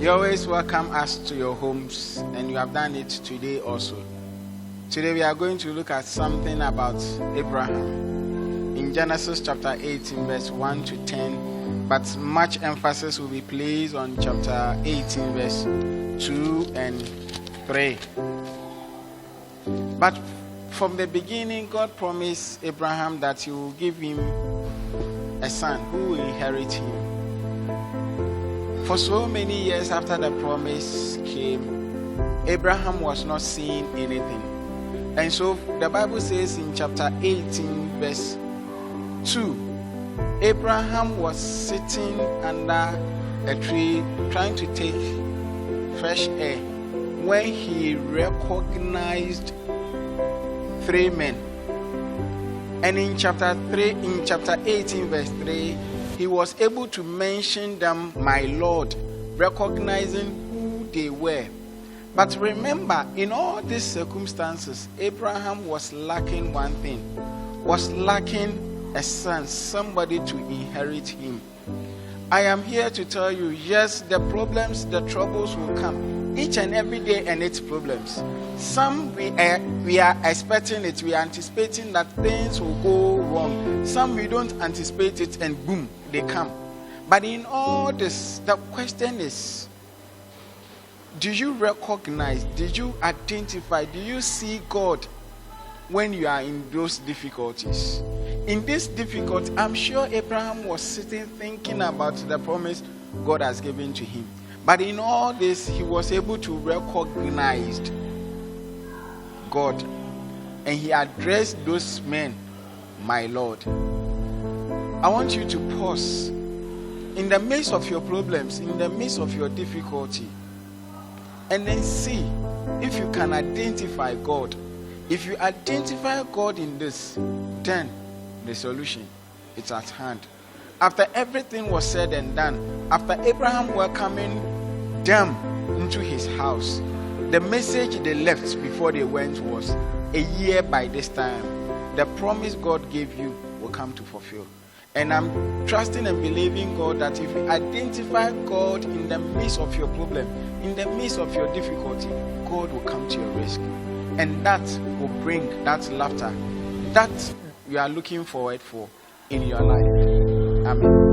You always welcome us to your homes, and you have done it today also. Today we are going to look at something about Abraham in Genesis chapter 18 verse 1 to 10, but much emphasis will be placed on chapter 18 verse 2 and 3. But from the beginning, God promised Abraham that he will give him a son who will inherit him. For so many years after the promise came, Abraham was not seeing anything. And so the Bible says in chapter 18 verse 2, Abraham was sitting under a tree trying to take fresh air when he recognized 3 men. And in chapter 18 verse 3, he was able to mention them, my Lord, recognizing who they were. But remember, in all these circumstances, Abraham was lacking one thing, was lacking a son, somebody to inherit him. I am here to tell you, yes, the problems, the troubles will come each and every day, and its problems. Some we are expecting it, we are anticipating that things will go wrong. Some we don't anticipate it, and boom, they come. But in all this, the question is, do you recognize, did you identify, do you see God when you are in those difficulties? In this difficulty, I'm sure Abraham was sitting thinking about the promise God has given to him. But in all this, he was able to recognize God. And he addressed those men, my Lord. I want you to pause. In the midst of your problems, in the midst of your difficulty, and then see if you can identify God. If you identify God in this, then the solution is at hand. After everything was said and done, after Abraham welcoming them into his house, the message they left before they went was, a year by this time, the promise God gave you will come to fulfill. And I'm trusting and believing God that if you identify God in the midst of your problem, in the midst of your difficulty, God will come to your rescue. And that will bring that laughter that you are looking forward for in your life. Amen.